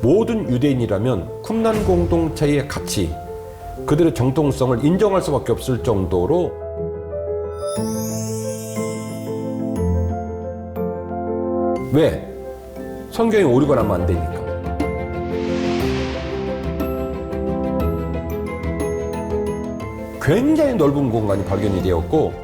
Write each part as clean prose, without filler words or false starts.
모든 유대인이라면 쿰난 공동체의 가치, 그들의 정통성을 인정할 수밖에 없을 정도로 왜? 성경에 오류가 나면 안 되니까. 굉장히 넓은 공간이 발견이 되었고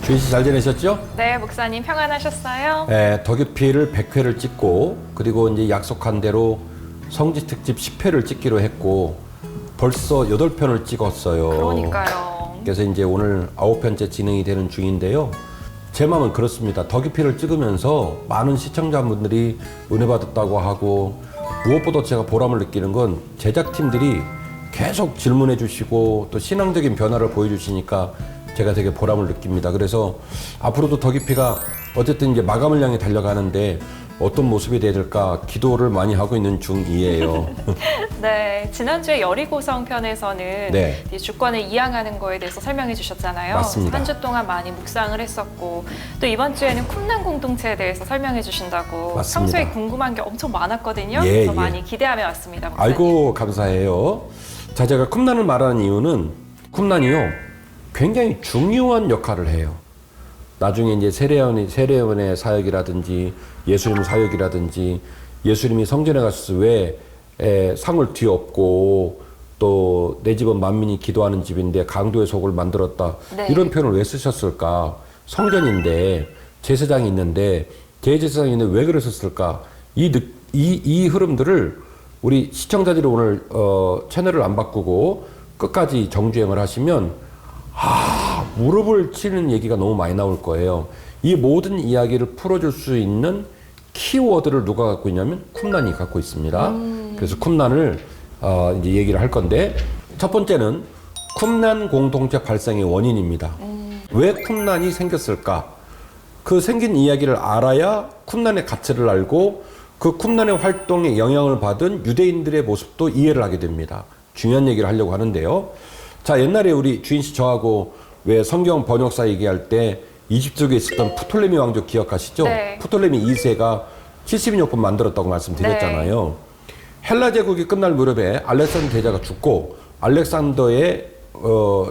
주인 씨 잘 지내셨죠? 네, 목사님 평안하셨어요? 네, 덕유필을 100회를 찍고 그리고 이제 약속한 대로 성지 특집 10회를 찍기로 했고 벌써 8편을 찍었어요. 그러니까요. 그래서 이제 오늘 9편째 진행이 되는 중인데요. 제 마음은 그렇습니다. 덕유필을 찍으면서 많은 시청자분들이 은혜 받았다고 하고 무엇보다 제가 보람을 느끼는 건 제작팀들이 계속 질문해 주시고 또 신앙적인 변화를 보여주시니까 제가 되게 보람을 느낍니다. 그래서 앞으로도 덕유필가 어쨌든 이제 마감을 향해 달려가는데 어떤 모습이 될까 기도를 많이 하고 있는 중이에요. 네, 지난주에 여리고성 편에서는 네. 이 주권을 이양하는 거에 대해서 설명해 주셨잖아요. 맞습니다. 한 주 동안 많이 묵상을 했었고 또 이번 주에는 쿰난 공동체에 대해서 설명해 주신다고 맞습니다. 평소에 궁금한 게 엄청 많았거든요. 예, 그래서 예. 많이 기대하며 왔습니다. 목사님. 아이고 감사해요. 자, 제가 쿰난을 말하는 이유는 쿰난이요 굉장히 중요한 역할을 해요. 나중에 이제 세례원의 사역이라든지 예수님 사역이라든지 예수님이 성전에 가셔서 왜 상을 뒤엎고 또 내 집은 만민이 기도하는 집인데 강도의 속을 만들었다. 네. 이런 표현을 왜 쓰셨을까? 성전인데 제사장이 있는데 대제사장이 있는데 왜 그러셨을까? 이 흐름들을 우리 시청자들이 오늘 채널을 안 바꾸고 끝까지 정주행을 하시면 무릎을 치는 얘기가 너무 많이 나올 거예요. 이 모든 이야기를 풀어줄 수 있는 키워드를 누가 갖고 있냐면 쿰난이 갖고 있습니다. 그래서 쿰난을 이제 얘기를 할 건데 첫 번째는 쿰난 공동체 발생의 원인입니다. 왜 쿰난이 생겼을까? 그 생긴 이야기를 알아야 쿰난의 가치를 알고 그 쿰난의 활동에 영향을 받은 유대인들의 모습도 이해를 하게 됩니다. 중요한 얘기를 하려고 하는데요. 자, 옛날에 우리 주인 씨 저하고 왜 성경 번역사 얘기할 때 이집트에 있었던 프톨레미 왕조 기억하시죠? 네. 프톨레미 2세가 70여 번 만들었다고 말씀드렸잖아요. 네. 헬라 제국이 끝날 무렵에 알렉산더 대제가 죽고 알렉산더의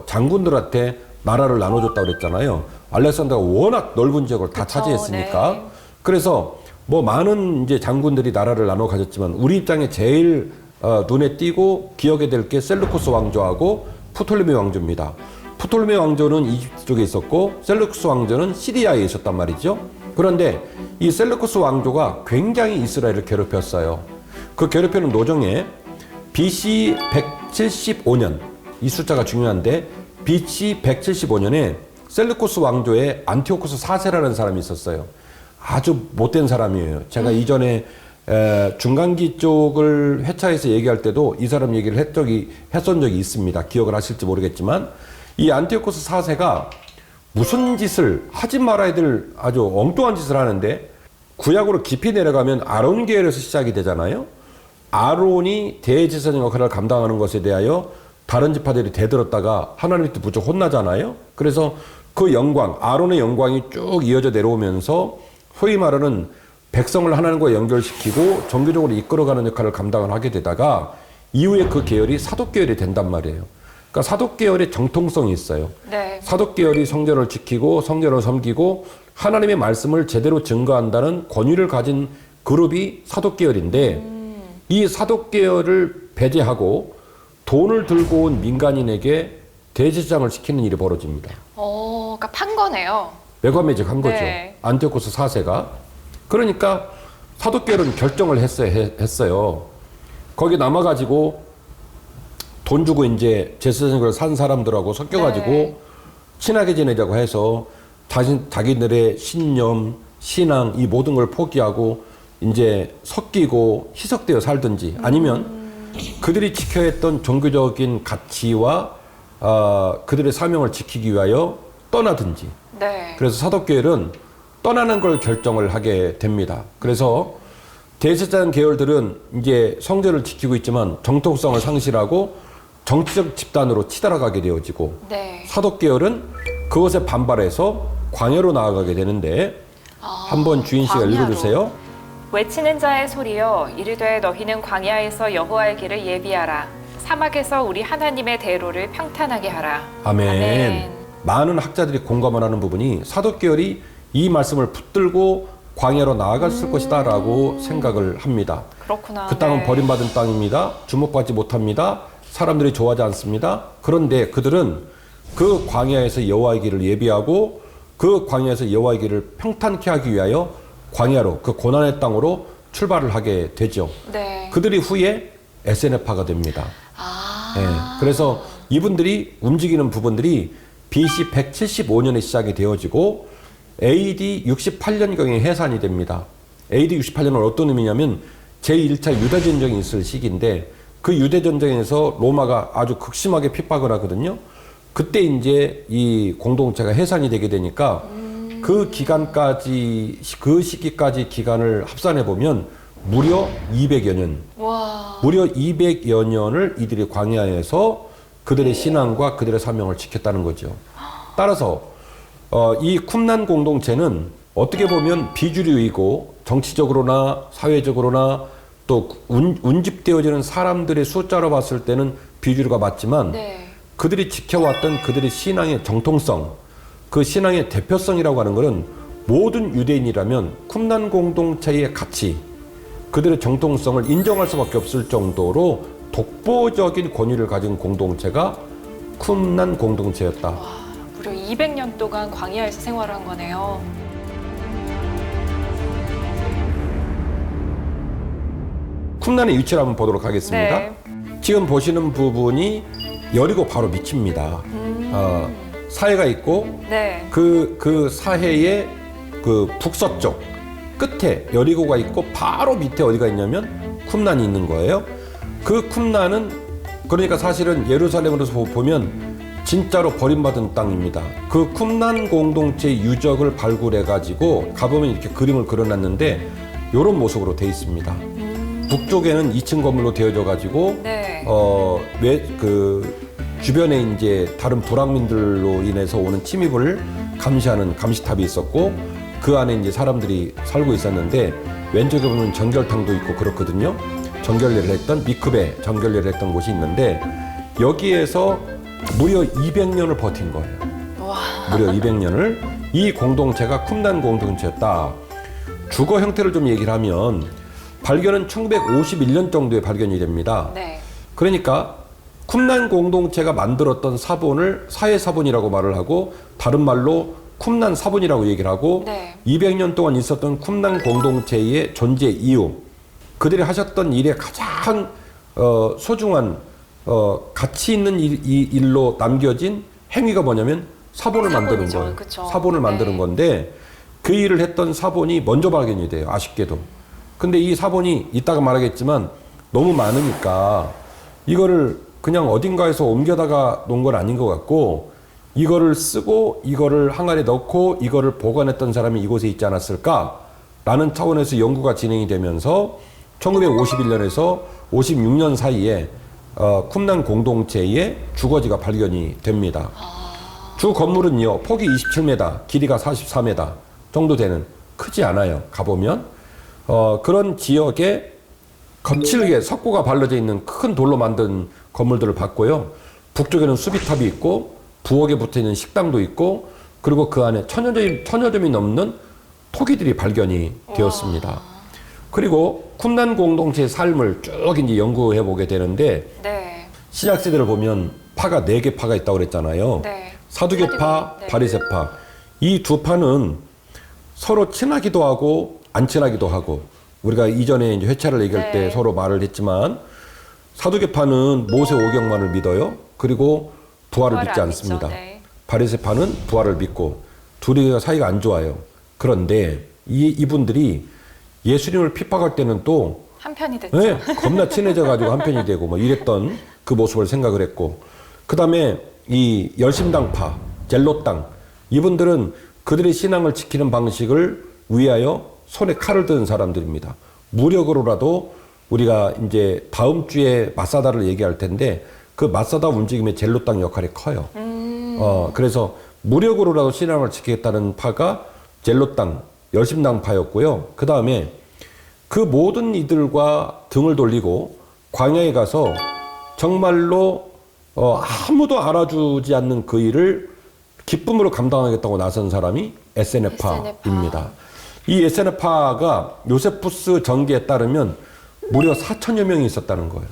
장군들한테 나라를 나눠줬다고 그랬잖아요. 알렉산더가 워낙 넓은 지역을 다 그쵸, 차지했으니까. 네. 그래서 뭐 많은 이제 장군들이 나라를 나눠 가졌지만 우리 입장에 제일 눈에 띄고 기억에 될 게 셀루쿠스 왕조하고 프톨레미 왕조입니다. 프톨레미 왕조는 이집트 쪽에 있었고 셀루쿠스 왕조는 시리아에 있었단 말이죠. 그런데 이 셀루쿠스 왕조가 굉장히 이스라엘을 괴롭혔어요. 그 괴롭히는 노정에 BC 175년, 이 숫자가 중요한데 BC 175년에 셀루쿠스 왕조에 안티오쿠스 4세라는 사람이 있었어요. 아주 못된 사람이에요. 제가 이전에 중간기 쪽을 회차에서 얘기할 때도 이 사람 얘기를 했던 적이 있습니다. 기억을 하실지 모르겠지만 이 안티오코스 4세가 무슨 짓을 하지 말아야 될 아주 엉뚱한 짓을 하는데 구약으로 깊이 내려가면 아론 계열에서 시작이 되잖아요. 아론이 대제사장 역할을 감당하는 것에 대하여 다른 지파들이 대들었다가 하나님한테 무척 혼나잖아요. 그래서 그 영광, 아론의 영광이 쭉 이어져 내려오면서 소위 말하는 백성을 하나님과 연결시키고 정교적으로 이끌어가는 역할을 감당을 하게 되다가 이후에 그 계열이 사독 계열이 된단 말이에요. 그러니까 사독 계열의 정통성이 있어요. 네. 사독 계열이 성전을 지키고 성전을 섬기고 하나님의 말씀을 제대로 증거한다는 권위를 가진 그룹이 사독 계열인데 이 사독 계열을 배제하고 돈을 들고 온 민간인에게 대제사장을 시키는 일이 벌어집니다. 그러니까 판 거네요. 매과매직한 거죠. 네. 안티오코스 4세가. 그러니까 사독계열은 결정을 했어요. 거기 남아가지고 돈 주고 이제 제사장을 산 사람들하고 섞여가지고 네. 친하게 지내자고 해서 자기들의 신념, 신앙 이 모든 걸 포기하고 이제 섞이고 희석되어 살든지 아니면 그들이 지켜야 했던 종교적인 가치와 그들의 사명을 지키기 위하여 떠나든지. 네. 그래서 사독계열은 떠나는 걸 결정을 하게 됩니다. 그래서 대제사장 계열들은 이제 성전을 지키고 있지만 정통성을 상실하고 정치적 집단으로 치달아가게 되어지고 네. 사독계열은 그것에 반발해서 광야로 나아가게 되는데 한번 주인 씨가 광야로. 읽어주세요. 외치는 자의 소리여 이르되 너희는 광야에서 여호와의 길을 예비하라. 사막에서 우리 하나님의 대로를 평탄하게 하라. 아멘. 많은 학자들이 공감을 하는 부분이 사독계열이 이 말씀을 붙들고 광야로 나아갔을 것이다라고 생각을 합니다. 그렇구나. 그 땅은 네. 버림받은 땅입니다. 주목받지 못합니다. 사람들이 좋아하지 않습니다. 그런데 그들은 그 광야에서 여호와의 길을 예비하고 그 광야에서 여호와의 길을 평탄케 하기 위하여 광야로 그 고난의 땅으로 출발을 하게 되죠. 네. 그들이 후에 SNF파가 됩니다. 아. 예, 그래서 이분들이 움직이는 부분들이 BC 175년에 시작이 되어지고 AD 68년경에 해산이 됩니다. AD 68년은 어떤 의미냐면 제1차 유대전쟁이 있을 시기인데 그 유대전쟁에서 로마가 아주 극심하게 핍박을 하거든요. 그때 이제 이 공동체가 해산이 되게 되니까 그 기간까지, 그 시기까지 기간을 합산해 보면 무려 200여 년. 와. 무려 200여 년을 이들이 광야에서 그들의 신앙과 그들의 사명을 지켰다는 거죠. 따라서 이 쿰난 공동체는 어떻게 보면 비주류이고 정치적으로나 사회적으로나 또 운집되어지는 사람들의 숫자로 봤을 때는 비주류가 맞지만 네. 그들이 지켜왔던 그들의 신앙의 정통성, 그 신앙의 대표성이라고 하는 것은 모든 유대인이라면 쿰난 공동체의 가치, 그들의 정통성을 인정할 수밖에 없을 정도로 독보적인 권위를 가진 공동체가 쿰난 공동체였다. 와, 무려 200년 동안 광야에서 생활을 한 거네요. 쿰난의 위치를 한번 보도록 하겠습니다. 네. 지금 보시는 부분이 여리고 바로 밑입니다. 사해가 있고 네. 그 사해의 그 북서쪽 끝에 여리고가 있고 바로 밑에 어디가 있냐면 쿰난이 있는 거예요. 그 쿰난은 그러니까 사실은 예루살렘으로서 보면 진짜로 버림받은 땅입니다. 그 쿰난 공동체의 유적을 발굴해 가지고 가보면 이렇게 그림을 그려놨는데 이런 모습으로 돼 있습니다. 북쪽에는 2층 건물로 되어져 가지고 네. 그 주변에 이제 다른 불황민들로 인해서 오는 침입을 감시하는 감시탑이 있었고 그 안에 이제 사람들이 살고 있었는데 왼쪽에 보면 전결탕도 있고 그렇거든요. 정결례를 했던 미크베 정결례를 했던 곳이 있는데 여기에서 무려 200년을 버틴 거예요. 와. 무려 200년을 이 공동체가 쿰난 공동체였다. 주거 형태를 좀 얘기를 하면 발견은 1951년 정도에 발견이 됩니다. 네. 그러니까 쿰난 공동체가 만들었던 사본을 사해사본이라고 말을 하고 다른 말로 쿰난 사본이라고 얘기를 하고 네. 200년 동안 있었던 쿰난 공동체의 존재 이유, 그들이 하셨던 일에 가장 소중한 가치 있는 일로 남겨진 행위가 뭐냐면 사본을 만드는 사본이죠. 거예요. 그쵸. 사본을 만드는 네. 건데 그 일을 했던 사본이 먼저 발견이 돼요. 아쉽게도. 근데 이 사본이 이따가 말하겠지만 너무 많으니까 이거를 그냥 어딘가에서 옮겨다가 놓은 건 아닌 것 같고 이거를 쓰고 이거를 항아리에 넣고 이거를 보관했던 사람이 이곳에 있지 않았을까라는 차원에서 연구가 진행이 되면서 1951년에서 56년 사이에 쿰난 공동체의 주거지가 발견이 됩니다. 주 건물은요, 폭이 27m, 길이가 44m 정도 되는, 크지 않아요. 가보면 그런 지역에 거칠게 석고가 발라져 있는 큰 돌로 만든 건물들을 봤고요. 북쪽에는 수비탑이 있고 부엌에 붙어있는 식당도 있고 그리고 그 안에 천여점이 넘는 토기들이 발견이 되었습니다. 그리고 쿰난 공동체의 삶을 쭉 이제 연구해 보게 되는데 네. 신약시대를 보면 파가 4개 파가 있다고 그랬잖아요. 네. 사두개파, 네. 바리새파. 이 두 파는 서로 친하기도 하고 안 친하기도 하고 우리가 이전에 이제 회차를 얘기할 때 네. 서로 말을 했지만 사두개파는 모세 오경만을 믿어요. 그리고 부활을 부활을 믿지 안 않습니다. 믿죠. 네. 바리새파는 부활을 믿고 둘이 사이가 안 좋아요. 그런데 이분들이 예수님을 핍박할 때는 또 한편이 됐죠. 네, 겁나 친해져 가지고 한편이 되고 뭐 이랬던 그 모습을 생각을 했고 그다음에 이 열심당파, 젤롯당 이분들은 그들의 신앙을 지키는 방식을 위하여 손에 칼을 든 사람들입니다. 무력으로라도 우리가 이제 다음 주에 마사다를 얘기할 텐데 그 맞서다 움직임의 젤로 땅 역할이 커요. 그래서 무력으로라도 신앙을 지키겠다는 파가 젤로 땅 열심당파였고요. 그 다음에 그 모든 이들과 등을 돌리고 광야에 가서 정말로 아무도 알아주지 않는 그 일을 기쁨으로 감당하겠다고 나선 사람이 에세네파입니다. 이 에세네파가 요세푸스 전기에 따르면 무려 4천여 명이 있었다는 거예요.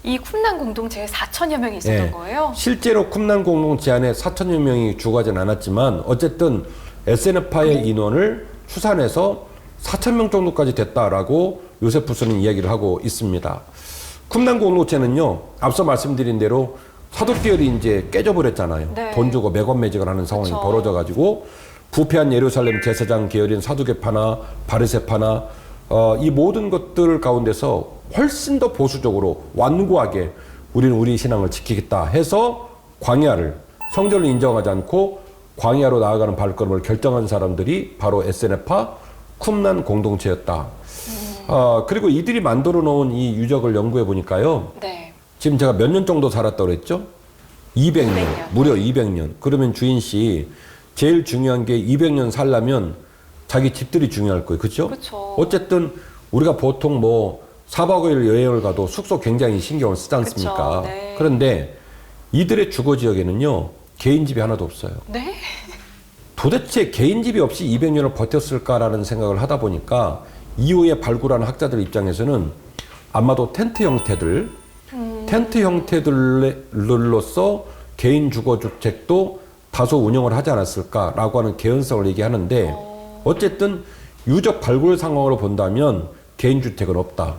이 쿰란 공동체에 4천여 명이 있었던 네. 거예요? 실제로 쿰란 공동체 안에 4천여 명이 죽어가진 않았지만 어쨌든 에세네파의 인원을 추산해서 4천 명 정도까지 됐다라고 요세푸스는 이야기를 하고 있습니다. 쿰란 공동체는요, 앞서 말씀드린 대로 사도계열이 이제 깨져버렸잖아요. 네. 돈 주고 매관매직을 하는 상황이 그쵸. 벌어져가지고 부패한 예루살렘 제사장 계열인 사두개파나 바리새파나 이 모든 것들 가운데서 훨씬 더 보수적으로 완고하게 우리는 우리 신앙을 지키겠다 해서 광야를 성전을 인정하지 않고 광야로 나아가는 발걸음을 결정한 사람들이 바로 에세네파 쿰란 공동체였다. 그리고 이들이 만들어 놓은 이 유적을 연구해 보니까요. 네. 지금 제가 몇 년 정도 살았다고 그랬죠? 200년. 무려 200년. 그러면 주인 씨, 제일 중요한 게 200년 살려면 자기 집들이 중요할 거예요. 그렇죠? 그쵸. 어쨌든 우리가 보통 뭐 4박 5일 여행을 가도 숙소 굉장히 신경을 쓰지 않습니까? 그쵸. 네. 그런데 이들의 주거 지역에는요, 개인 집이 하나도 없어요. 네? 도대체 개인 집이 없이 200년을 버텼을까라는 생각을 하다 보니까 이후에 발굴한 학자들 입장에서는 아마도 텐트 형태들로서 개인 주거주택도 다소 운영을 하지 않았을까라고 하는 개연성을 얘기하는데 어쨌든 유적 발굴 상황으로 본다면 개인 주택은 없다.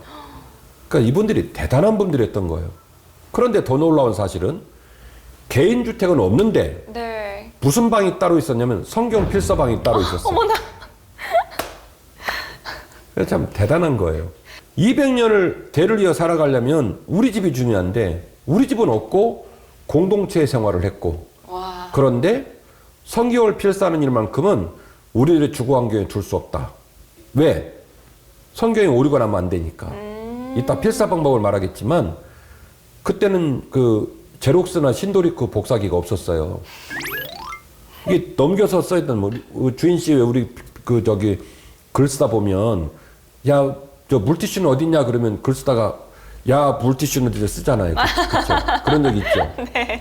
그러니까 이분들이 대단한 분들이었던 거예요. 그런데 더 놀라운 사실은 개인 주택은 없는데 네. 무슨 방이 따로 있었냐면 성경 필서방이 따로 있었어요. 어머나. 그래서 참 대단한 거예요. 200년을 대를 이어 살아가려면 우리 집이 중요한데 우리 집은 없고 공동체 생활을 했고 와. 그런데 성경을 필사하는 일만큼은 우리들의 주거 환경에 둘 수 없다. 왜? 성경에 오류가 나면 안 되니까. 이따 필사 방법을 말하겠지만 그때는 그 제록스나 신도리크 복사기가 없었어요. 이게 넘겨서 써있던 뭐 주인 씨 왜 우리 그 저기 글 쓰다 보면 야 저 물티슈는 어딨냐 그러면 글 쓰다가 야 물티슈는 이제 쓰잖아요. 그렇죠? 그런 적 있죠. 네.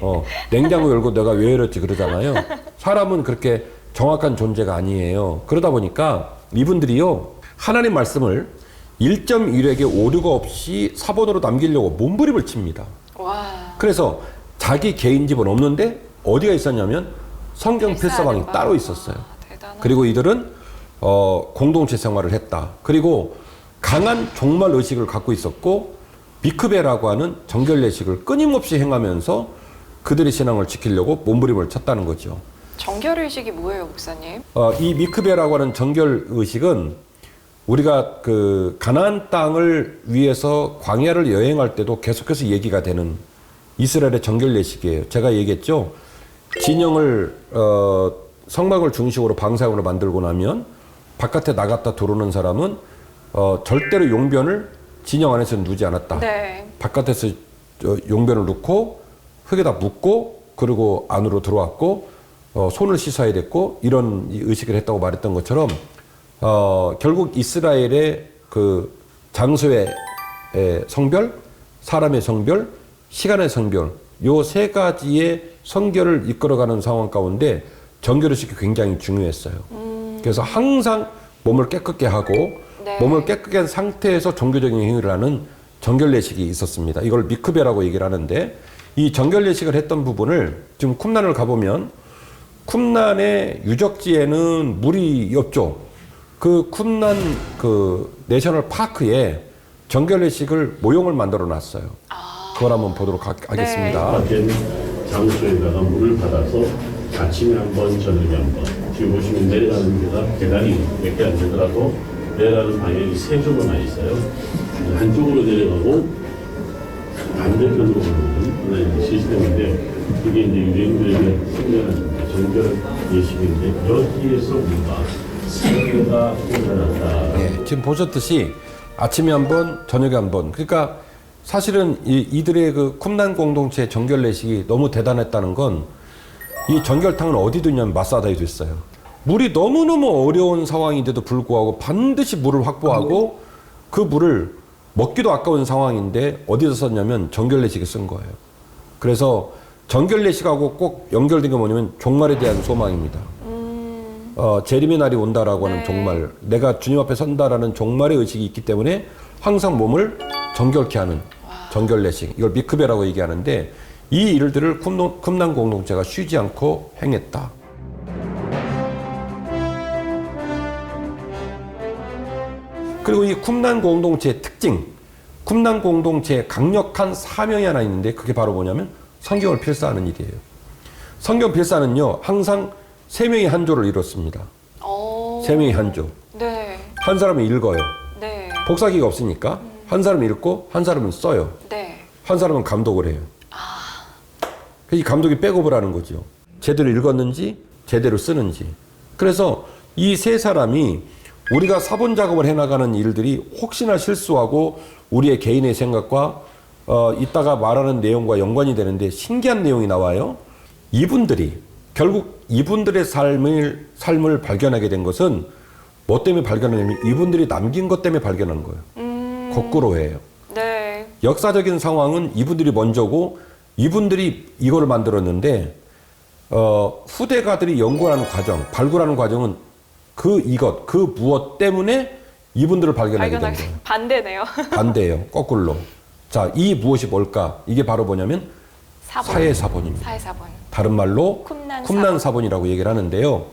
냉장고 열고 내가 왜 이랬지 그러잖아요. 사람은 그렇게 정확한 존재가 아니에요. 그러다 보니까 이분들이요 하나님 말씀을 1.1획의 오류가 없이 사본으로 남기려고 몸부림을 칩니다. 와. 그래서 자기 개인 집은 없는데 어디가 있었냐면 성경 필사방이 방. 따로 있었어요. 대단하다. 그리고 이들은 공동체 생활을 했다. 그리고 강한 종말 의식을 갖고 있었고 미크베라고 하는 정결 예식을 끊임없이 행하면서 그들의 신앙을 지키려고 몸부림을 쳤다는 거죠. 정결의식이 뭐예요, 목사님? 이 미크베라고 하는 정결 의식은 우리가 그 가나안 땅을 위해서 광야를 여행할 때도 계속해서 얘기가 되는 이스라엘의 정결 예식이에요. 제가 얘기했죠. 진영을 성막을 중심으로 방사형으로 만들고 나면 바깥에 나갔다 들어오는 사람은 절대로 용변을 진영 안에서 누지 않았다. 네. 바깥에서 용변을 넣고 흙에다 묻고 그리고 안으로 들어왔고 손을 씻어야 됐고 이런 의식을 했다고 말했던 것처럼 결국 이스라엘의 그 장소의 성별, 사람의 성별, 시간의 성별 요 세 가지의 성결을 이끌어가는 상황 가운데 정결의식이 굉장히 중요했어요. 그래서 항상 몸을 깨끗게 하고 네. 몸을 깨끗게 한 상태에서 종교적인 행위를 하는 정결례식이 있었습니다. 이걸 미크베라고 얘기를 하는데 이 정결례식을 했던 부분을 지금 쿰란을 가보면 쿰란의 유적지에는 물이 없죠. 그 쿰란 그 내셔널 파크에 정결례식을 모형을 만들어 놨어요. 그걸 한번 보도록 하겠습니다. 밖에 장소에다가 물을 받아서 아침에 한 번, 저녁에 한 번. 지금 보시면 내려가는 데가 계단이 몇 개 안 되더라도 내려가는 방향이 세 쪽으로 나 있어요. 한쪽으로 내려가고 반대편으로 가는 하나의 시스템인데 이게 이제 유대인들에게 생겨난 정결 예식인데 여기에서 우리가 세계가 생겨났다. 예, 지금 보셨듯이 아침에 한 번, 저녁에 한 번. 그러니까 사실은 이들의 그 쿰난 공동체 정결 내식이 너무 대단했다는 건 이 정결탕은 어디 두냐면 마사다에 뒀어요. 물이 너무너무 어려운 상황인데도 불구하고 반드시 물을 확보하고 그 물을 먹기도 아까운 상황인데 어디서 썼냐면 정결 내식에 쓴 거예요. 그래서 정결 내식하고 꼭 연결된 게 뭐냐면 종말에 대한 소망입니다. 재림의 날이 온다라고 하는 네. 종말, 내가 주님 앞에 선다라는 종말의 의식이 있기 때문에 항상 몸을 정결케 하는 정결 내식, 이걸 미크베라고 얘기하는데 이 일들을 쿰난 공동체가 쉬지 않고 행했다. 그리고 이 쿰난 공동체의 특징, 쿰난 공동체의 강력한 사명이 하나 있는데 그게 바로 뭐냐면 성경을 필사하는 일이에요. 성경 필사는요, 항상 세 명이 한 조를 이뤘습니다. 세 명이 한 조. 네. 한 사람은 읽어요. 네. 복사기가 없으니까 한 사람은 읽고 한 사람은 써요. 네. 한 사람은 감독을 해요. 이 감독이 백업을 하는 거죠. 제대로 읽었는지 제대로 쓰는지. 그래서 이 세 사람이 우리가 사본 작업을 해나가는 일들이 혹시나 실수하고 우리의 개인의 생각과 이따가 말하는 내용과 연관이 되는데 신기한 내용이 나와요. 이분들이 결국 이분들의 삶을 발견하게 된 것은 뭐 때문에 발견하냐면 이분들이 남긴 것 때문에 발견한 거예요. 거꾸로 해요. 네. 역사적인 상황은 이분들이 먼저고 이분들이 이거를 만들었는데 후대가들이 연구하는 과정, 발굴하는 과정은 그 무엇 때문에 이분들을 발견하게 된 거예요. 반대네요. 반대예요. 거꾸로. 자, 이 무엇이 뭘까? 이게 바로 뭐냐면 사회사본입니다. 사회사본. 다른 말로 쿰난 쿰난 사본이라고 얘기를 하는데요.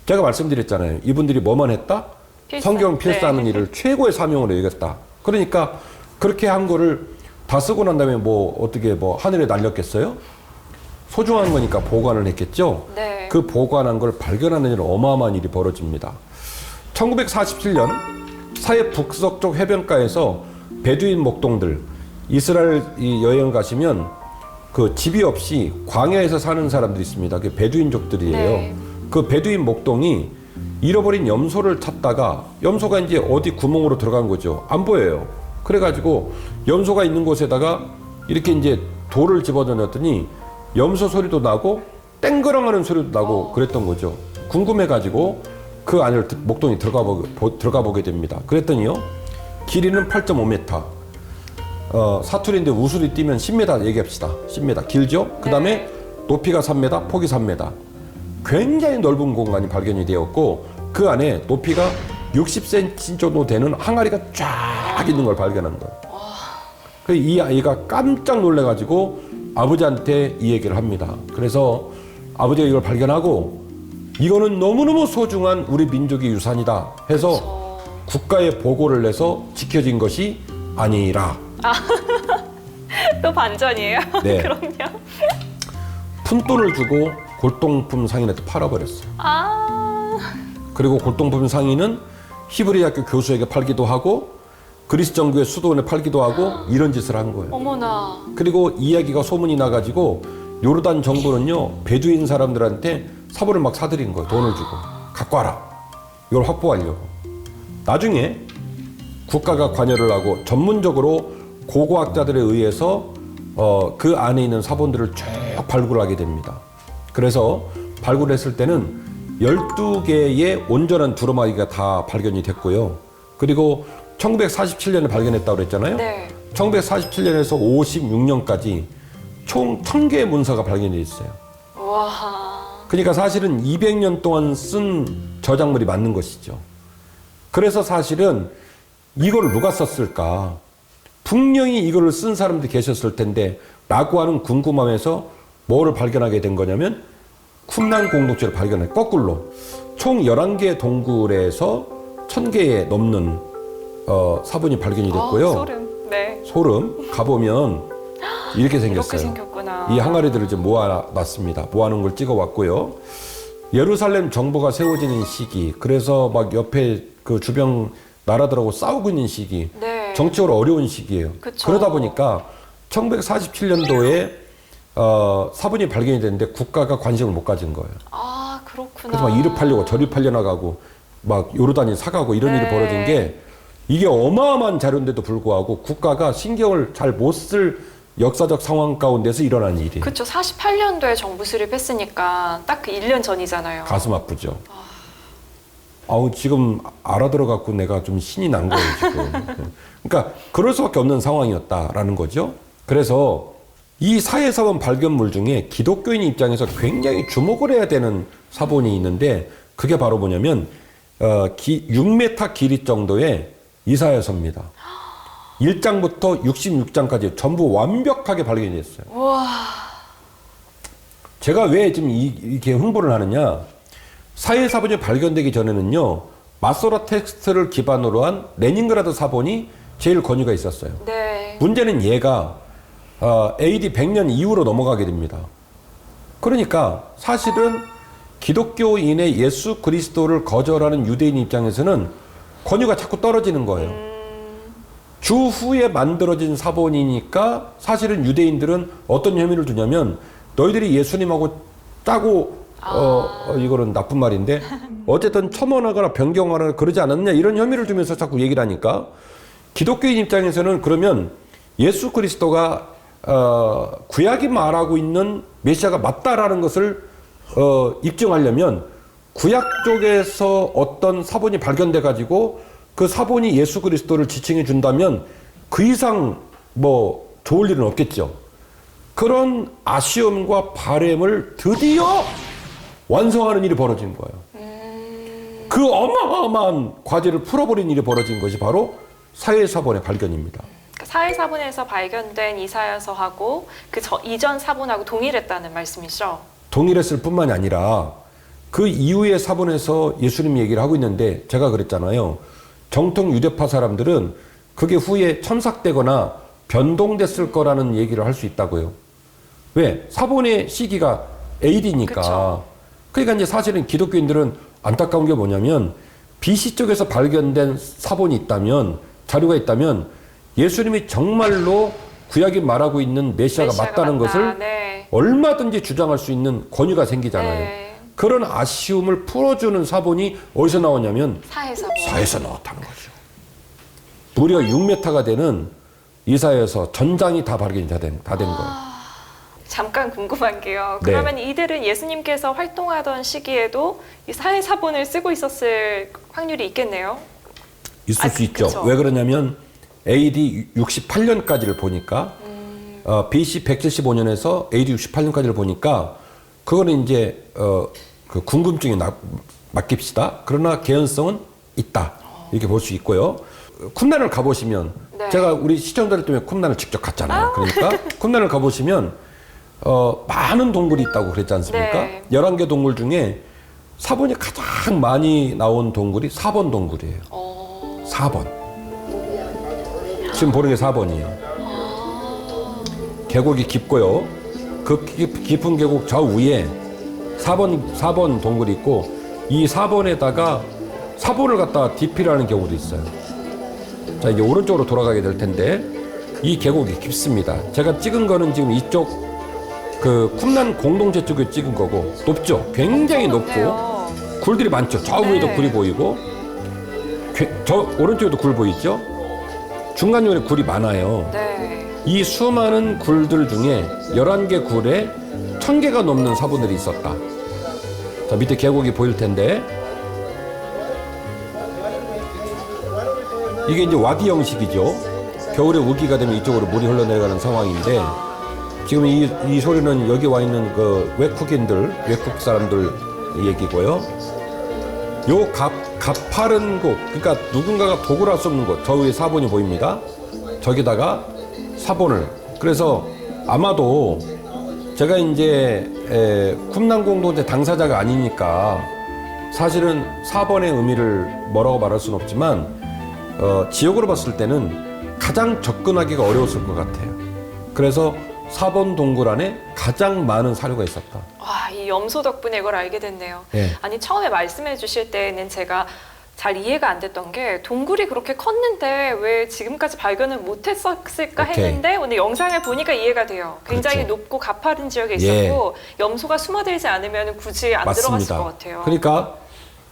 제가 말씀드렸잖아요. 이분들이 뭐만 했다? 필사. 성경 필사하는 네. 일을 최고의 사명으로 여겼다. 그러니까 그렇게 한 거를 다 쓰고 난 다음에 뭐 어떻게 뭐 하늘에 날렸겠어요? 소중한 거니까 보관을 했겠죠. 네. 그 보관한 걸 발견하는 일은 어마어마한 일이 벌어집니다. 1947년 사해 북서쪽 해변가에서 베두인 목동들, 이스라엘 여행을 가시면 그 집이 없이 광야에서 사는 사람들이 있습니다. 그 베두인족들이에요. 네. 그 베두인 목동이 잃어버린 염소를 찾다가 염소가 이제 어디 구멍으로 들어간 거죠. 안 보여요. 그래가지고 염소가 있는 곳에다가 이렇게 이제 돌을 집어넣었더니 염소 소리도 나고 땡그랑하는 소리도 나고 그랬던 거죠. 궁금해가지고 그 안을 목동이 들어가 보게 됩니다. 그랬더니요, 길이는 8.5m, 사투리인데 우수리 뛰면 10m 얘기합시다. 10m 길죠? 그 다음에 높이가 3m, 폭이 3m. 굉장히 넓은 공간이 발견이 되었고 그 안에 높이가 60cm 정도 되는 항아리가 쫙 있는 걸 발견한 거예요. 그래서 이 아이가 깜짝 놀래가지고 아버지한테 이 얘기를 합니다. 그래서 아버지가 이걸 발견하고 이거는 너무너무 소중한 우리 민족의 유산이다 해서 국가에 보고를 내서 지켜진 것이 아니라 또 반전이에요? 네. 그럼요. 푼돈을 주고 골동품 상인한테 팔아버렸어요. 그리고 골동품 상인은 히브리 학교 교수에게 팔기도 하고 그리스 정부의 수도원에 팔기도 하고 이런 짓을 한 거예요. 어머나. 그리고 이야기가 소문이 나가지고 요르단 정부는요, 베두인 사람들한테 사본을 막 사들인 거예요. 돈을 주고 갖고 와라, 이걸 확보하려고. 나중에 국가가 관여를 하고 전문적으로 고고학자들에 의해서 그 안에 있는 사본들을 쭉 발굴하게 됩니다. 그래서 발굴했을 때는 12개의 온전한 두루마기가 다 발견이 됐고요. 그리고 1947년에 발견했다고 그랬잖아요. 네. 1947년에서 56년까지 총 1000개의 문서가 발견이 됐어요. 와. 그러니까 사실은 200년 동안 쓴 저작물이 맞는 것이죠. 그래서 사실은 이거를 누가 썼을까? 분명히 이거를 쓴 사람들이 계셨을 텐데 라고 하는 궁금함에서 뭐를 발견하게 된 거냐면 쿰난 공동체를 발견해. 거꾸로 총 11개의 동굴에서 1000개에 넘는 사본이 발견이 됐고요. 소름. 네. 소름. 가보면 이렇게 생겼어요. 이렇게 생겼구나. 이 항아리들을 이제 모아놨습니다. 모아놓은 걸 찍어왔고요. 예루살렘 정부가 세워지는 시기, 그래서 막 옆에 그 주변 나라들하고 싸우고 있는 시기, 네. 정치적으로 어려운 시기예요. 그쵸. 그러다 보니까 1947년도에 사본이 발견이 됐는데 국가가 관심을 못 가진 거예요. 아, 그렇구나. 그래서 막 이리 팔려고 저리 팔려나가고 막 요르단이 사가고 이런 네. 일이 벌어진 게 이게 어마어마한 자료인데도 불구하고 국가가 신경을 잘 못 쓸 역사적 상황 가운데서 일어난 일이에요. 그렇죠. 48년도에 정부 수립했으니까 딱 그 1년 전이잖아요. 가슴 아프죠. 아우 지금 알아들어갖고 내가 좀 신이 난 거예요 지금. 그러니까 그럴 수밖에 없는 상황이었다라는 거죠. 그래서 이 사회사본 발견물 중에 기독교인 입장에서 굉장히 주목을 해야 되는 사본이 있는데 그게 바로 뭐냐면 6m 길이 정도의 이사야서입니다. 1장부터 66장까지 전부 완벽하게 발견이 됐어요. 우와. 제가 왜 지금 이렇게 홍보를 하느냐? 사회사본이 발견되기 전에는요, 마소라 텍스트를 기반으로 한 레닌그라드 사본이 제일 권위가 있었어요. 네. 문제는 얘가 AD 100년 이후로 넘어가게 됩니다. 그러니까 사실은 기독교인의 예수 그리스도를 거절하는 유대인 입장에서는 권위가 자꾸 떨어지는 거예요. 주후에 만들어진 사본이니까 사실은 유대인들은 어떤 혐의를 두냐면 너희들이 예수님하고 짜고 이거는 나쁜 말인데 어쨌든 첨언하거나 변경하거나 그러지 않았느냐 이런 혐의를 두면서 자꾸 얘기를 하니까 기독교인 입장에서는 그러면 예수 그리스도가 구약이 말하고 있는 메시아가 맞다라는 것을 입증하려면 구약 쪽에서 어떤 사본이 발견돼 가지고 그 사본이 예수 그리스도를 지칭해 준다면 그 이상 뭐 좋을 일은 없겠죠. 그런 아쉬움과 바램을 드디어 완성하는 일이 벌어진 거예요. 그 어마어마한 과제를 풀어버린 일이 벌어진 것이 바로 사회사본의 발견입니다. 사회사본에서 발견된 이사야서하고 그 이전 사본하고 동일했다는 말씀이죠? 동일했을 뿐만이 아니라 그 이후의 사본에서 예수님 얘기를 하고 있는데 제가 그랬잖아요. 정통 유대파 사람들은 그게 후에 첨삭되거나 변동됐을 거라는 얘기를 할 수 있다고요. 왜? 사본의 시기가 AD니까. 그쵸. 그러니까 이제 사실은 기독교인들은 안타까운 게 뭐냐면 BC 쪽에서 발견된 사본이 있다면 자료가 있다면 예수님이 정말로 구약이 말하고 있는 메시아가 맞다는 것을 네. 얼마든지 주장할 수 있는 권위가 생기잖아요. 네. 그런 아쉬움을 풀어주는 사본이 어디서 나오냐면 사회사본. 사에서 나왔다는 거죠. 무려 6m가 되는 이사야서 전장이 다 발견이 다 된 거예요. 잠깐 궁금한 게요. 네. 그러면 이들은 예수님께서 활동하던 시기에도 이 사회사본을 쓰고 있었을 확률이 있겠네요? 있을 수 있죠. 그쵸. 왜 그러냐면 AD 68년까지를 보니까 BC 175년에서 AD 68년까지를 보니까 그거는 이제 그 궁금증에 맡깁시다. 그러나 개연성은 있다. 이렇게 볼 수 있고요. 쿰란을 가보시면 네. 제가 우리 시청자들 때문에 쿰란을 직접 갔잖아요. 그러니까 쿰란을 가보시면 많은 동굴이 있다고 그랬지 않습니까? 네. 11개 동굴 중에 사본이 가장 많이 나온 동굴이 4번 동굴이에요. 4번. 지금 보는 게 4번이에요. 계곡이 깊고요. 그 깊은 계곡 저 위에 4번 동굴이 있고 이 4번에다가 사본을 갖다가 DP라는 경우도 있어요. 자, 이제 오른쪽으로 돌아가게 될 텐데 이 계곡이 깊습니다. 제가 찍은 거는 지금 이쪽 그 쿰란 공동체 쪽에 찍은 거고 높죠. 굉장히 높고 굴들이 많죠. 저 위에도 네. 굴이 보이고 저 오른쪽에도 굴 보이죠. 중간중간에 굴이 많아요. 네. 이 수많은 굴들 중에 11개 굴에 1000개가 넘는 사본들이 있었다. 자, 밑에 계곡이 보일 텐데 이게 이제 와디 형식이죠. 겨울에 우기가 되면 이쪽으로 물이 흘러내려가는 상황인데 지금 이 소리는 여기 와 있는 그 외국 사람들 얘기고요. 요 가파른 곳, 그러니까 누군가가 도굴할 수 없는 곳, 저 위에 사본이 보입니다. 저기다가 사본을. 그래서 아마도 제가 이제 쿰란 공동체 당사자가 아니니까 사실은 사본의 의미를 뭐라고 말할 수는 없지만 지역으로 봤을 때는 가장 접근하기가 어려웠을 것 같아요. 그래서 사본 동굴 안에 가장 많은 사료가 있었다. 와, 이 염소 덕분에 이걸 알게 됐네요. 네. 아니, 처음에 말씀해 주실 때는 제가 잘 이해가 안 됐던 게 동굴이 그렇게 컸는데 왜 지금까지 발견을 못했을까 오케이. 했는데 오늘 영상을 보니까 이해가 돼요. 굉장히 그렇죠. 높고 가파른 지역에 예. 있었고 염소가 숨어들지 않으면 굳이 안 들어갔을 것 같아요. 그러니까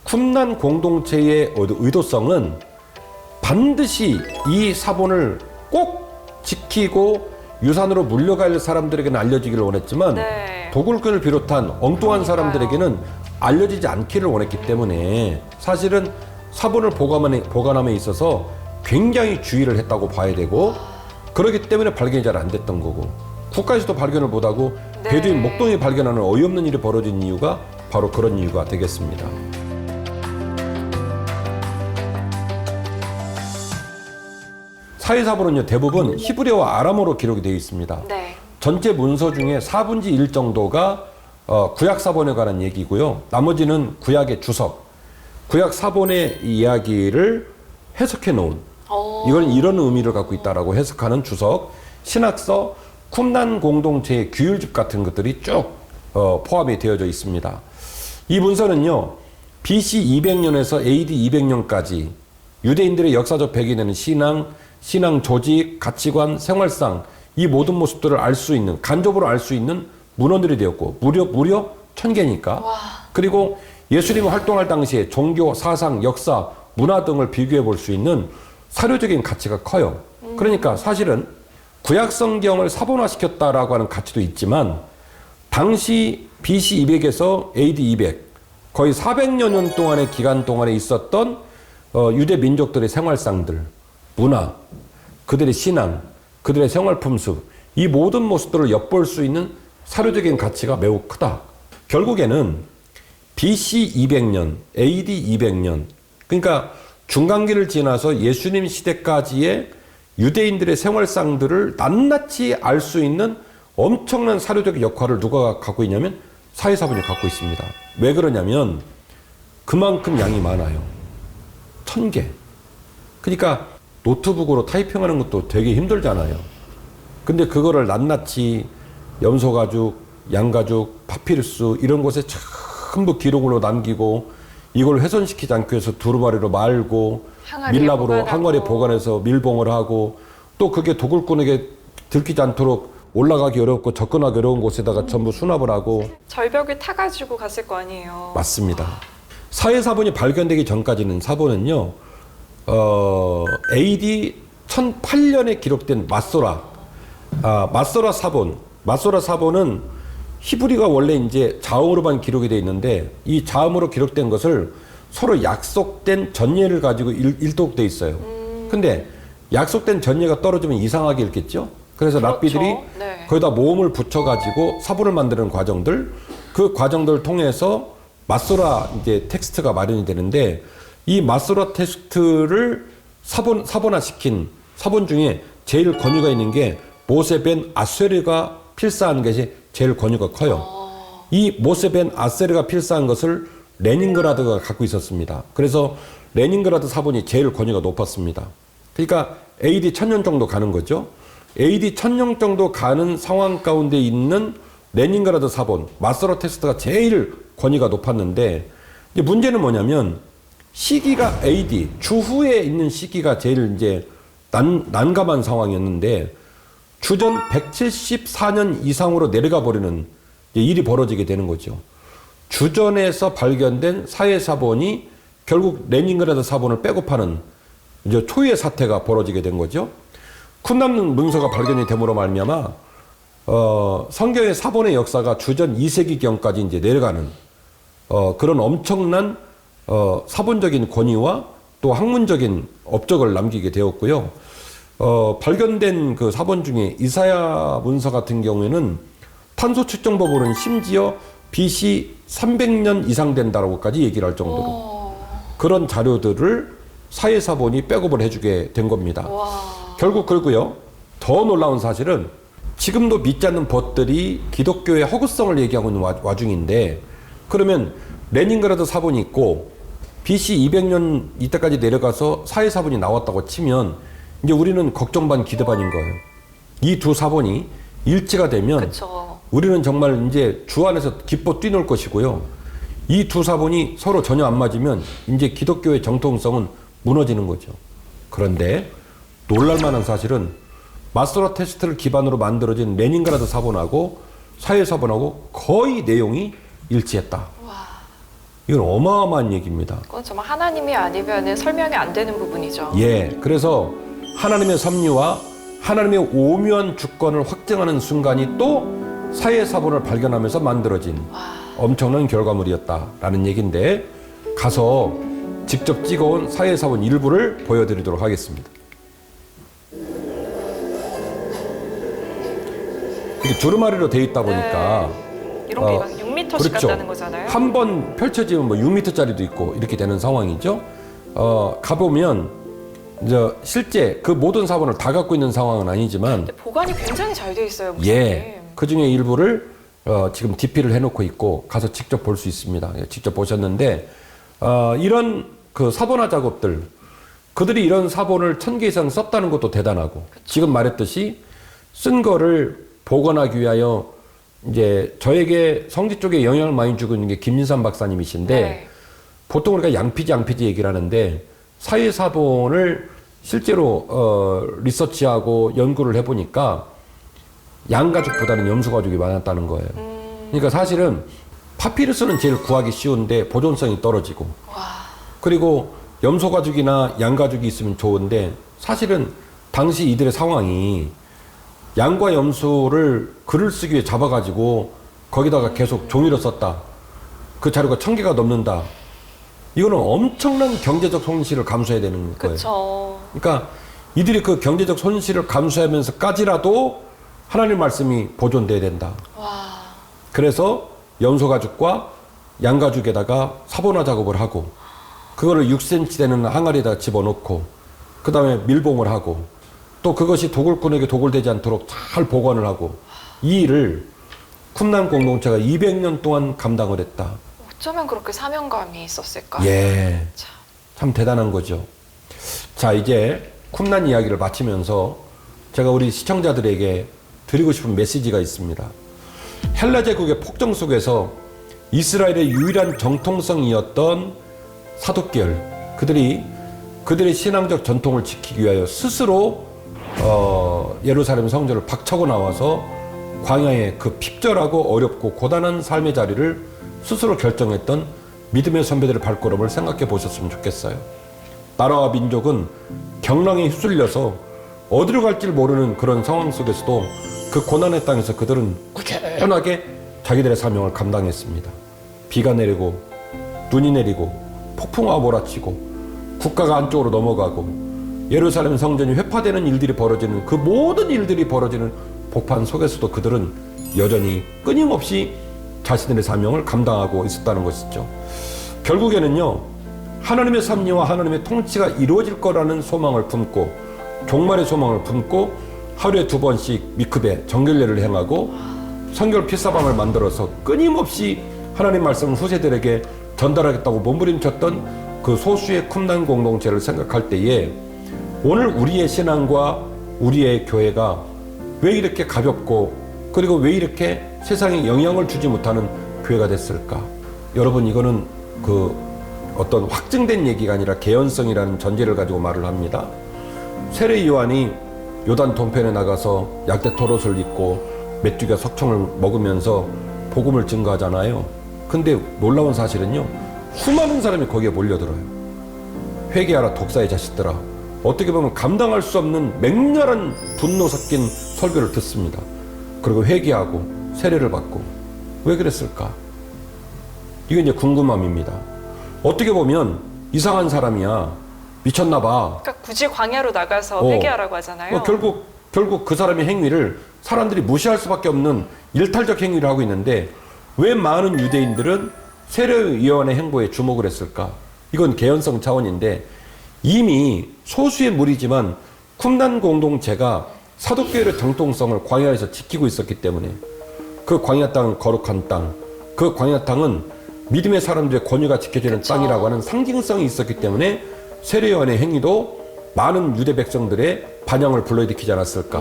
쿰란 공동체의 의도성은 반드시 이 사본을 꼭 지키고 유산으로 물려갈 사람들에게는 알려지기를 원했지만 네. 도굴꾼을 비롯한 엉뚱한 사람들에게는 알려지지 않기를 원했기 때문에 사실은 사본을 보관함에 있어서 굉장히 주의를 했다고 봐야 되고, 그렇기 때문에 발견이 잘 안 됐던 거고, 국가에서도 발견을 못하고 네. 베두인 목동이 발견하는 어이없는 일이 벌어진 이유가 바로 그런 이유가 되겠습니다. 사회사본은요, 대부분 히브리어와 아람어로 기록이 되어 있습니다. 네. 전체 문서 중에 4분의 1 정도가 구약 사본에 관한 얘기고요. 나머지는 구약의 주석, 구약 사본의 이야기를 해석해 놓은, 이건 이런 의미를 갖고 있다라고 해석하는 주석, 신학서, 쿰난 공동체의 규율집 같은 것들이 쭉 포함이 되어져 있습니다. 이 문서는요, BC 200년에서 AD 200년까지 유대인들의 역사적 배경에는 신앙 조직, 가치관, 생활상, 이 모든 모습들을 알 수 있는, 간접으로 알 수 있는 문헌들이 되었고, 무려 1000개니까. 그리고 예수님이 활동할 당시에 종교, 사상, 역사, 문화 등을 비교해 볼 수 있는 사료적인 가치가 커요. 그러니까 사실은 구약 성경을 사본화시켰다라고 하는 가치도 있지만, 당시 BC 200에서 AD 200, 거의 400여 년 동안의 기간 동안에 있었던 유대 민족들의 생활상들, 문화, 그들의 신앙, 그들의 생활 풍습, 이 모든 모습들을 엿볼 수 있는 사료적인 가치가 매우 크다. 결국에는 BC 200년, AD 200년, 그러니까 중간기를 지나서 예수님 시대까지의 유대인들의 생활상들을 낱낱이 알 수 있는 엄청난 사료적 역할을 누가 갖고 있냐면 사회사본이 갖고 있습니다. 왜 그러냐면 그만큼 양이 많아요. 1000개. 그러니까 노트북으로 타이핑하는 것도 되게 힘들잖아요. 근데 그거를 낱낱이 염소가죽, 양가죽, 파피루스 이런 곳에 전부 기록으로 남기고, 이걸 훼손시키지 않기 위해서 두루마리로 말고 밀랍으로 항아리에 보관해서 밀봉을 하고, 또 그게 도굴꾼에게 들키지 않도록 올라가기 어렵고 접근하기 어려운 곳에다가 전부 수납을 하고. 절벽을 타가지고 갔을 거 아니에요. 맞습니다. 사회사본이 발견되기 전까지는 사본은요, AD 1008년에 기록된 마소라 사본. 마소라 사본은 히브리가 원래 이제 자음으로만 기록이 되어 있는데, 이 자음으로 기록된 것을 서로 약속된 전예를 가지고 일독돼 있어요. 근데 약속된 전예가 떨어지면 이상하게 읽겠죠? 그래서 그렇죠. 랍비들이 네. 거기다 모음을 붙여가지고 사본을 만드는 과정들, 그 과정들을 통해서 마소라 이제 텍스트가 마련이 되는데, 이 마소라 텍스트를 사본화시킨 사본 중에 제일 권위가 있는 게 모세 벤 아세르가 필사한 것이 제일 권위가 커요. 이 모세 벤 아세르가 필사한 것을 레닌그라드가 갖고 있었습니다. 그래서 레닌그라드 사본이 제일 권위가 높았습니다. 그러니까 AD 1000년 정도 가는 거죠. AD 1000년 정도 가는 상황 가운데 있는 레닌그라드 사본, 마소라 텍스트가 제일 권위가 높았는데, 이제 문제는 뭐냐면 시기가 AD 주후에 있는 시기가 제일 이제 난감한 상황이었는데, 주전 174년 이상으로 내려가 버리는 일이 벌어지게 되는 거죠. 주전에서 발견된 사회사본이 결국 레닌그라드 사본을 백업하는 이제 초유의 사태가 벌어지게 된 거죠. 쿰난 문서가 발견이 됨으로 말미암아 성경의 사본의 역사가 주전 2세기경까지 이제 내려가는 그런 엄청난 사본적인 권위와 또 학문적인 업적을 남기게 되었고요. 발견된 그 사본 중에 이사야 문서 같은 경우에는 탄소 측정법으로는 심지어 BC 300년 이상 된다라고까지 얘기를 할 정도로 그런 자료들을 사회사본이 백업을 해주게 된 겁니다. 결국 그리고요, 더 놀라운 사실은 지금도 믿지 않는 벗들이 기독교의 허구성을 얘기하고 있는 와중인데, 그러면 레닌그라드 사본이 있고 BC 200년 이때까지 내려가서 사회사본이 나왔다고 치면 이제 우리는 걱정 반 기대 반인 거예요. 이 두 사본이 일치가 되면 그쵸. 우리는 정말 이제 주 안에서 기뻐 뛰놀 것이고요. 이 두 사본이 서로 전혀 안 맞으면 이제 기독교의 정통성은 무너지는 거죠. 그런데 놀랄만한 사실은 마소라 텍스트를 기반으로 만들어진 레닌그라드 사본하고 사회사본하고 거의 내용이 일치했다. 이건 어마어마한 얘기입니다. 그건 정말 하나님이 아니면 설명이 안 되는 부분이죠. 예, 그래서 하나님의 섭리와 하나님의 오묘한 주권을 확증하는 순간이 또 사회사본을 발견하면서 만들어진 엄청난 결과물이었다라는 얘기인데, 가서 직접 찍어온 사회사본 일부를 보여드리도록 하겠습니다. 이게 두루마리로 돼 있다 보니까 이런 게 막 6m씩 간다는 거잖아요. 한 번 펼쳐지면 뭐 6m짜리도 있고 이렇게 되는 상황이죠. 가보면 이제 실제 그 모든 사본을 다 갖고 있는 상황은 아니지만, 근데 보관이 굉장히 잘 돼 있어요, 목사님. 예, 그 중에 일부를 지금 DP를 해놓고 있고 가서 직접 볼 수 있습니다. 예, 직접 보셨는데, 이런 그 사본화 작업들, 그들이 이런 사본을 1000개 이상 썼다는 것도 대단하고, 지금 말했듯이 쓴 거를 복원하기 위하여 이제 저에게 성지 쪽에 영향을 많이 주고 있는 게 김민삼 박사님이신데, 네. 보통 우리가 양피지 얘기를 하는데, 사회사본을 실제로 리서치하고 연구를 해보니까 양가죽보다는 염소가죽이 많았다는 거예요. 그러니까 사실은 파피루스는 제일 구하기 쉬운데 보존성이 떨어지고, 그리고 염소가죽이나 양가죽이 있으면 좋은데, 사실은 당시 이들의 상황이 양과 염소를 글을 쓰기 위해 잡아가지고 거기다가 계속 종이로 썼다. 그 자료가 1000개가 넘는다. 이거는 엄청난 경제적 손실을 감수해야 되는 거예요. 그렇죠. 그러니까 이들이 그 경제적 손실을 감수하면서까지라도 하나님 말씀이 보존돼야 된다. 와. 그래서 염소가죽과 양가죽에다가 사본화 작업을 하고, 그거를 6cm 되는 항아리에다 집어넣고, 그 다음에 밀봉을 하고, 또 그것이 도굴꾼에게 도굴되지 않도록 잘 보관을 하고, 이 일을 쿰란 공동체가 200년 동안 감당을 했다. 어쩌면 그렇게 사명감이 있었을까? 예, 참 대단한 거죠. 자, 이제 쿰란 이야기를 마치면서 제가 우리 시청자들에게 드리고 싶은 메시지가 있습니다. 헬라 제국의 폭정 속에서 이스라엘의 유일한 정통성이었던 사독계열, 그들의 신앙적 전통을 지키기 위하여 스스로 예루살렘 성전을 박차고 나와서 광야의 그 핍절하고 어렵고 고단한 삶의 자리를 스스로 결정했던 믿음의 선배들의 발걸음을 생각해 보셨으면 좋겠어요. 나라와 민족은 경랑에 휩쓸려서 어디로 갈지 모르는 그런 상황 속에서도 그 고난의 땅에서 그들은 꾸준하게 자기들의 사명을 감당했습니다. 비가 내리고 눈이 내리고 폭풍우가 몰아치고 국가가 안쪽으로 넘어가고 예루살렘 성전이 회파되는 일들이 벌어지는, 그 모든 일들이 벌어지는 복판 속에서도 그들은 여전히 끊임없이 자신들의 사명을 감당하고 있었다는 것이죠. 결국에는요, 하나님의 섭리와 하나님의 통치가 이루어질 거라는 소망을 품고, 종말의 소망을 품고 하루에 2번씩 미크베 정결례를 행하고 성결 피사방을 만들어서 끊임없이 하나님 말씀을 후세들에게 전달하겠다고 몸부림쳤던 그 소수의 쿰란 공동체를 생각할 때에, 오늘 우리의 신앙과 우리의 교회가 왜 이렇게 가볍고, 그리고 왜 이렇게 세상에 영향을 주지 못하는 교회가 됐을까? 여러분, 이거는 그 어떤 확증된 얘기가 아니라 개연성이라는 전제를 가지고 말을 합니다. 세례 요한이 요단 동편에 나가서 약대 토롯을 입고 메뚜기와 석청을 먹으면서 복음을 증거하잖아요. 근데 놀라운 사실은요, 수많은 사람이 거기에 몰려들어요. 회개하라 독사의 자식들아. 어떻게 보면 감당할 수 없는 맹렬한 분노 섞인 설교를 듣습니다. 그리고 회개하고 세례를 받고. 왜 그랬을까? 이게 이제 궁금함입니다. 어떻게 보면 이상한 사람이야, 미쳤나 봐. 그러니까 굳이 광야로 나가서 회개하라고 하잖아요. 결국 그 사람의 행위를 사람들이 무시할 수밖에 없는 일탈적 행위를 하고 있는데, 왜 많은 유대인들은 세례요한의 행보에 주목을 했을까? 이건 개연성 차원인데, 이미 소수의 무리지만 쿰란 공동체가 사독교회의 정통성을 광야에서 지키고 있었기 때문에, 그 광야 땅은 거룩한 땅, 그 광야 땅은 믿음의 사람들의 권위가 지켜지는 땅이라고 하는 상징성이 있었기 때문에 세례요한의 행위도 많은 유대 백성들의 반향을 불러일으키지 않았을까.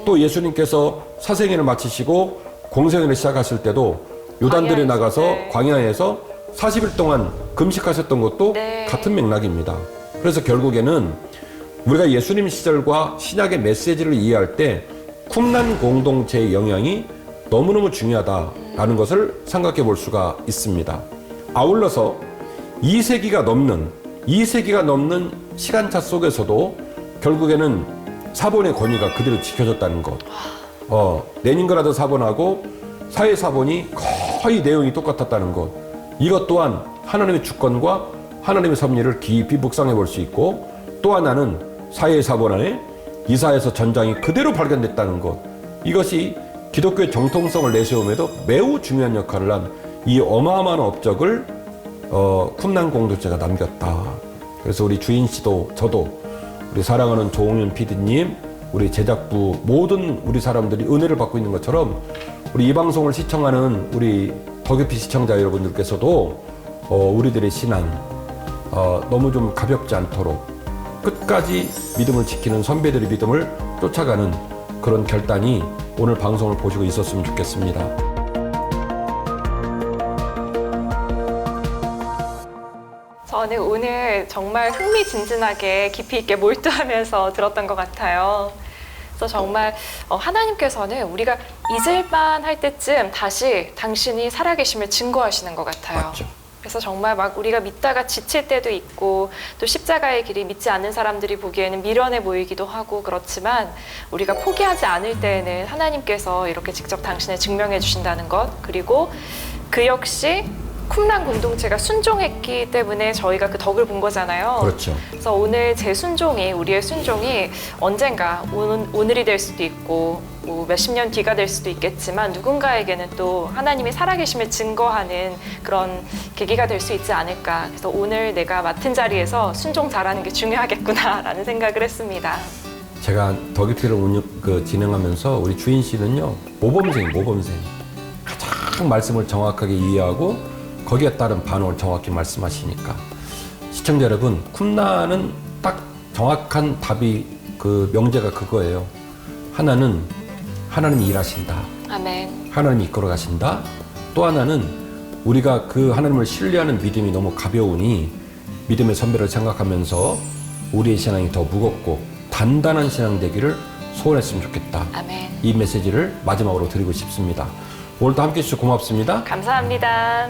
또 예수님께서 사생애를 마치시고 공생애를 시작하실 때도 요단들에 나가서 광야에서 40일 동안 금식하셨던 것도 같은 맥락입니다. 그래서 결국에는 우리가 예수님 시절과 신약의 메시지를 이해할 때 쿰란 공동체의 영향이 너무너무 중요하다라는 것을 생각해 볼 수가 있습니다. 아울러서 2세기가 넘는 시간차 속에서도 결국에는 사본의 권위가 그대로 지켜졌다는 것. 레닌그라드 사본하고 사회 사본이 거의 내용이 똑같았다는 것. 이것 또한 하나님의 주권과 하나님의 섭리를 깊이 묵상해 볼 수 있고, 또 하나는 사회 사본 안에 이사야서 전장이 그대로 발견됐다는 것. 이것이 기독교의 정통성을 내세움에도 매우 중요한 역할을 한 이 어마어마한 업적을 쿰난 공동체가 남겼다. 그래서 우리 주인 씨도 저도 우리 사랑하는 조홍윤 PD님, 우리 제작부 모든 우리 사람들이 은혜를 받고 있는 것처럼 우리 이 방송을 시청하는 우리 더규피 시청자 여러분들께서도 우리들의 신앙 너무 좀 가볍지 않도록 끝까지 믿음을 지키는 선배들의 믿음을 쫓아가는 그런 결단이 오늘 방송을 보시고 있었으면 좋겠습니다. 저는 오늘 정말 흥미진진하게 깊이 있게 몰두하면서 들었던 것 같아요. 그래서 정말 하나님께서는 우리가 잊을만 할 때쯤 다시 당신이 살아계심을 증거하시는 것 같아요. 맞죠. 그래서 정말 막 우리가 믿다가 지칠 때도 있고, 또 십자가의 길이 믿지 않는 사람들이 보기에는 미련해 보이기도 하고 그렇지만, 우리가 포기하지 않을 때에는 하나님께서 이렇게 직접 당신을 증명해 주신다는 것, 그리고 그 역시 쿰란 공동체가 순종했기 때문에 저희가 그 덕을 본 거잖아요. 그렇죠. 그래서 오늘 제 순종이, 우리의 순종이 언젠가 오늘이 될 수도 있고 뭐 몇십 년 뒤가 될 수도 있겠지만, 누군가에게는 또 하나님이 살아계심을 증거하는 그런 계기가 될 수 있지 않을까. 그래서 오늘 내가 맡은 자리에서 순종 잘하는 게 중요하겠구나라는 생각을 했습니다. 제가 더규피를 진행하면서 우리 주인 씨는요, 모범생. 가장 말씀을 정확하게 이해하고 거기에 따른 반응을 정확히 말씀하시니까, 시청자 여러분, 쿰란은 딱 정확한 답이, 그 명제가 그거예요. 하나는 하나님이 일하신다. 아멘. 하나님이 이끌어 가신다. 또 하나는 우리가 그 하나님을 신뢰하는 믿음이 너무 가벼우니 믿음의 선배를 생각하면서 우리의 신앙이 더 무겁고 단단한 신앙 되기를 소원했으면 좋겠다. 아멘. 이 메시지를 마지막으로 드리고 싶습니다. 오늘도 함께해 주셔서 고맙습니다. 감사합니다.